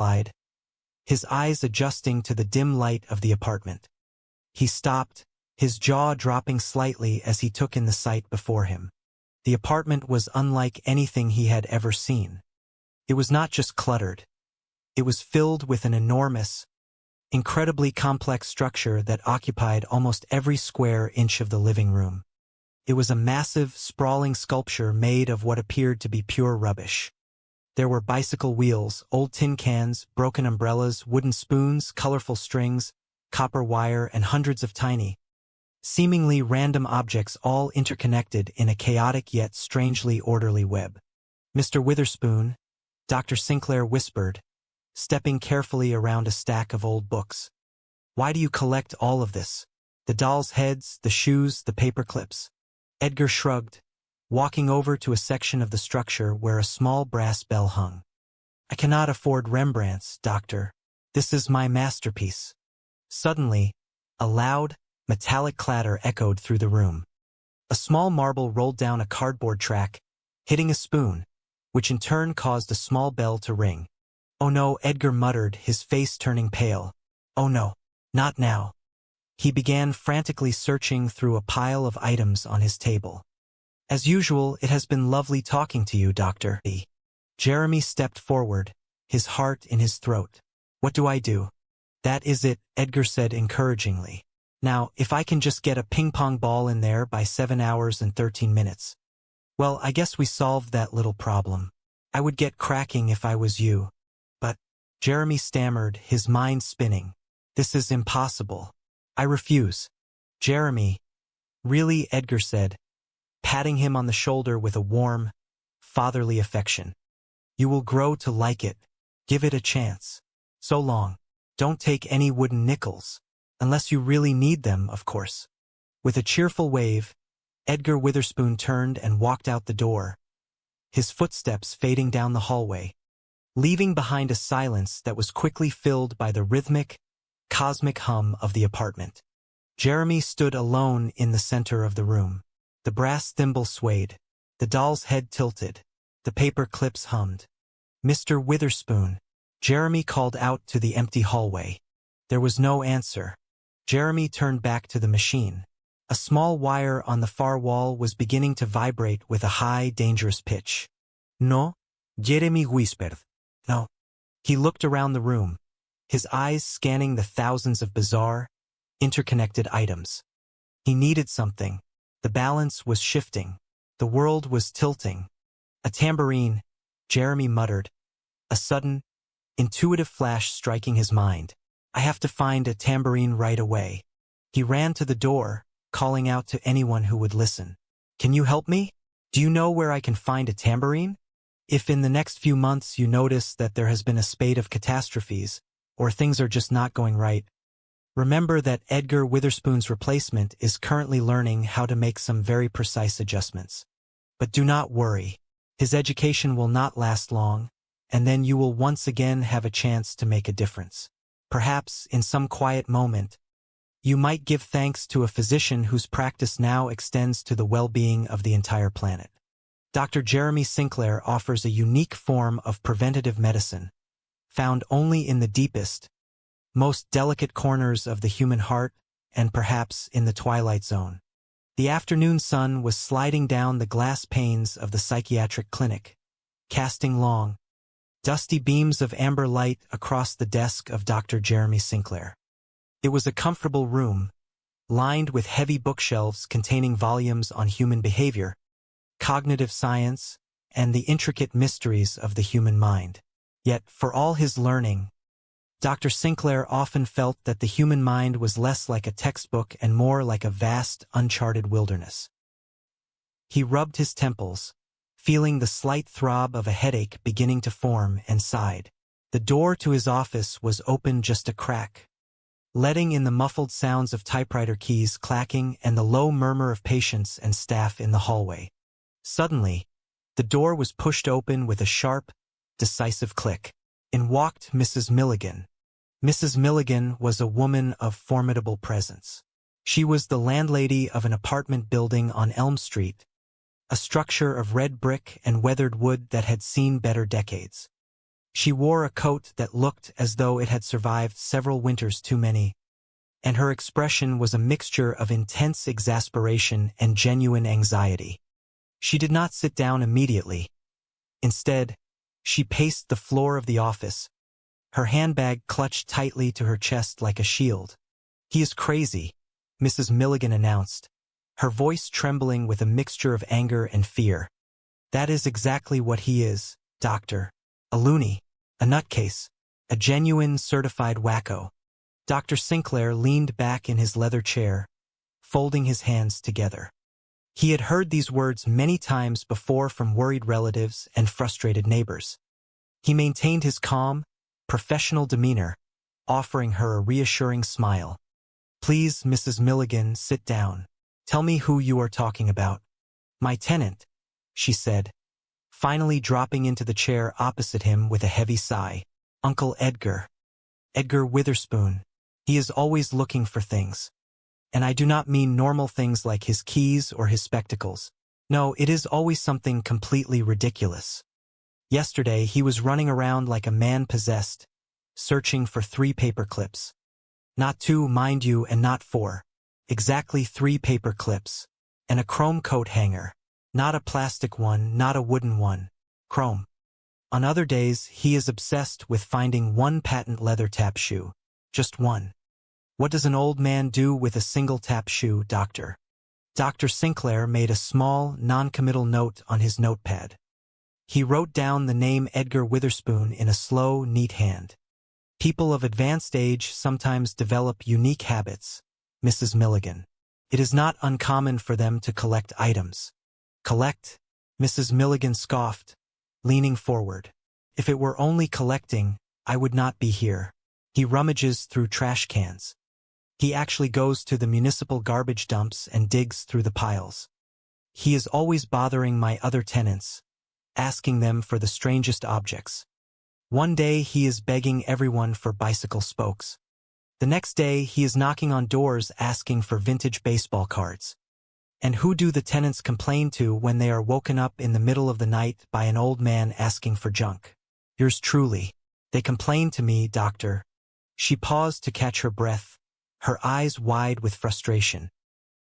lied, his eyes adjusting to the dim light of the apartment. He stopped, his jaw dropping slightly as he took in the sight before him. The apartment was unlike anything he had ever seen. It was not just cluttered. It was filled with an enormous, incredibly complex structure that occupied almost every square inch of the living room. It was a massive, sprawling sculpture made of what appeared to be pure rubbish. There were bicycle wheels, old tin cans, broken umbrellas, wooden spoons, colorful strings, copper wire, and hundreds of tiny, seemingly random objects all interconnected in a chaotic yet strangely orderly web. "Mr. Witherspoon," Dr. Sinclair whispered, stepping carefully around a stack of old books. "Why do you collect all of this? The dolls' heads, the shoes, the paper clips?" Edgar shrugged, walking over to a section of the structure where a small brass bell hung. "I cannot afford Rembrandts, Doctor. This is my masterpiece." Suddenly, a loud, metallic clatter echoed through the room. A small marble rolled down a cardboard track, hitting a spoon, which in turn caused a small bell to ring. "Oh no," Edgar muttered, his face turning pale. "Oh no, not now." He began frantically searching through a pile of items on his table. "As usual, it has been lovely talking to you, Doctor." Jeremy stepped forward, his heart in his throat. "What do I do?" "That is it," Edgar said encouragingly. "Now, if I can just get a ping-pong ball in there by 7 hours and 13 minutes. Well, I guess we solved that little problem. I would get cracking if I was you." "But," Jeremy stammered, his mind spinning, "this is impossible. I refuse." "Jeremy." "Really?" Edgar said, patting him on the shoulder with a warm, fatherly affection. "You will grow to like it. Give it a chance. So long. Don't take any wooden nickels. Unless you really need them, of course." With a cheerful wave, Edgar Witherspoon turned and walked out the door, his footsteps fading down the hallway, leaving behind a silence that was quickly filled by the rhythmic, cosmic hum of the apartment. Jeremy stood alone in the center of the room. The brass thimble swayed, the doll's head tilted, the paper clips hummed. "Mr. Witherspoon," Jeremy called out to the empty hallway. There was no answer. Jeremy turned back to the machine. A small wire on the far wall was beginning to vibrate with a high, dangerous pitch. "No," Jeremy whispered. "No." He looked around the room, his eyes scanning the thousands of bizarre, interconnected items. He needed something. The balance was shifting. The world was tilting. "A tambourine," Jeremy muttered, a sudden, intuitive flash striking his mind. "I have to find a tambourine right away." He ran to the door, calling out to anyone who would listen. "Can you help me? Do you know where I can find a tambourine? If in the next few months you notice that there has been a spate of catastrophes, or things are just not going right, remember that Edgar Witherspoon's replacement is currently learning how to make some very precise adjustments. But do not worry. His education will not last long, and then you will once again have a chance to make a difference. Perhaps, in some quiet moment, you might give thanks to a physician whose practice now extends to the well-being of the entire planet. Dr. Jeremy Sinclair offers a unique form of preventative medicine, found only in the deepest, most delicate corners of the human heart and perhaps in the Twilight Zone. The afternoon sun was sliding down the glass panes of the psychiatric clinic, casting long, dusty beams of amber light across the desk of Dr. Jeremy Sinclair. It was a comfortable room, lined with heavy bookshelves containing volumes on human behavior, cognitive science, and the intricate mysteries of the human mind. Yet, for all his learning, Dr. Sinclair often felt that the human mind was less like a textbook and more like a vast, uncharted wilderness. He rubbed his temples, feeling the slight throb of a headache beginning to form, and sighed. The door to his office was open just a crack, letting in the muffled sounds of typewriter keys clacking and the low murmur of patients and staff in the hallway. Suddenly, the door was pushed open with a sharp, decisive click. In walked Mrs. Milligan. Mrs. Milligan was a woman of formidable presence. She was the landlady of an apartment building on Elm Street, a structure of red brick and weathered wood that had seen better decades. She wore a coat that looked as though it had survived several winters too many, and her expression was a mixture of intense exasperation and genuine anxiety. She did not sit down immediately. Instead, she paced the floor of the office, her handbag clutched tightly to her chest like a shield. "He is crazy," Mrs. Milligan announced, her voice trembling with a mixture of anger and fear. "That is exactly what he is, Doctor. A loony, a nutcase, a genuine certified wacko." Dr. Sinclair leaned back in his leather chair, folding his hands together. He had heard these words many times before from worried relatives and frustrated neighbors. He maintained his calm, professional demeanor, offering her a reassuring smile. "Please, Mrs. Milligan, sit down. Tell me who you are talking about." "My tenant," she said, finally dropping into the chair opposite him with a heavy sigh. "Uncle Edgar. Edgar Witherspoon. He is always looking for things. And I do not mean normal things like his keys or his spectacles. No, it is always something completely ridiculous. Yesterday he was running around like a man possessed, searching for 3 paper clips. Not 2, mind you, and not 4. Exactly 3 paper clips. And a chrome coat hanger. Not a plastic one, not a wooden one. Chrome. On other days, he is obsessed with finding 1 patent leather tap shoe. Just 1. What does an old man do with a single tap shoe, Doctor?" Dr. Sinclair made a small, non-committal note on his notepad. He wrote down the name Edgar Witherspoon in a slow, neat hand. "People of advanced age sometimes develop unique habits, Mrs. Milligan. It is not uncommon for them to collect items." "Collect?" Mrs. Milligan scoffed, leaning forward. "If it were only collecting, I would not be here. He rummages through trash cans. He actually goes to the municipal garbage dumps and digs through the piles. He is always bothering my other tenants, asking them for the strangest objects. One day he is begging everyone for bicycle spokes. The next day he is knocking on doors asking for vintage baseball cards. And who do the tenants complain to when they are woken up in the middle of the night by an old man asking for junk? Yours truly. They complain to me, Doctor." She paused to catch her breath, her eyes wide with frustration.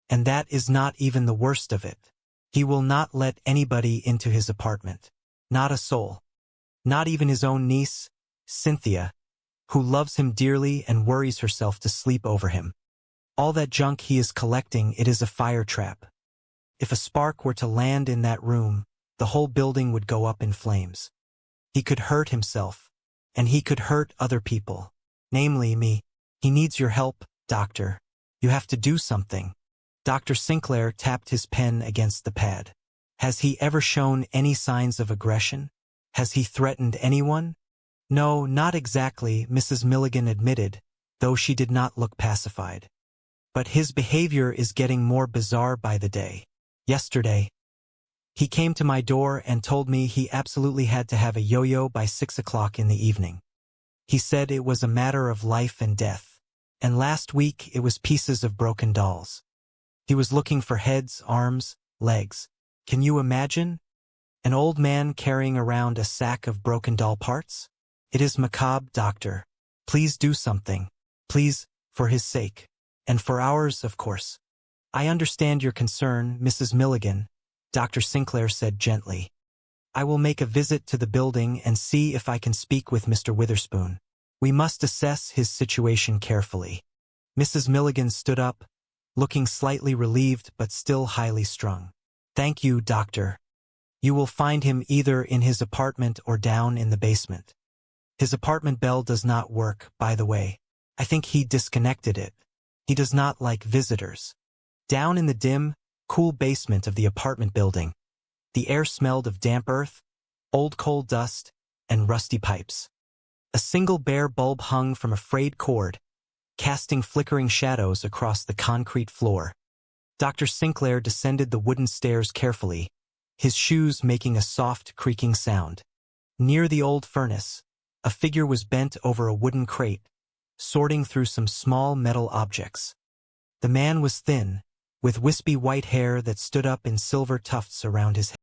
"And that is not even the worst of it. He will not let anybody into his apartment. Not a soul. Not even his own niece, Cynthia, who loves him dearly and worries herself to sleep over him. All that junk he is collecting, it is a fire trap. If a spark were to land in that room, the whole building would go up in flames. He could hurt himself, and he could hurt other people, namely me. He needs your help, Doctor. You have to do something." Dr. Sinclair tapped his pen against the pad. "Has he ever shown any signs of aggression? Has he threatened anyone?" "No, not exactly," Mrs. Milligan admitted, though she did not look pacified. "But his behavior is getting more bizarre by the day. Yesterday, he came to my door and told me he absolutely had to have a yo-yo by 6 o'clock in the evening. He said it was a matter of life and death. And last week it was pieces of broken dolls. He was looking for heads, arms, legs. Can you imagine? An old man carrying around a sack of broken doll parts? It is macabre, Doctor. Please do something. Please, for his sake. And for ours, of course." "I understand your concern, Mrs. Milligan," Dr. Sinclair said gently. "I will make a visit to the building and see if I can speak with Mr. Witherspoon. We must assess his situation carefully." Mrs. Milligan stood up, looking slightly relieved but still highly strung. "Thank you, Doctor. You will find him either in his apartment or down in the basement. His apartment bell does not work, by the way. I think he disconnected it. He does not like visitors." Down in the dim, cool basement of the apartment building, the air smelled of damp earth, old coal dust, and rusty pipes. A single bare bulb hung from a frayed cord, casting flickering shadows across the concrete floor. Dr. Sinclair descended the wooden stairs carefully, his shoes making a soft, creaking sound. Near the old furnace, a figure was bent over a wooden crate, sorting through some small metal objects. The man was thin, with wispy white hair that stood up in silver tufts around his head.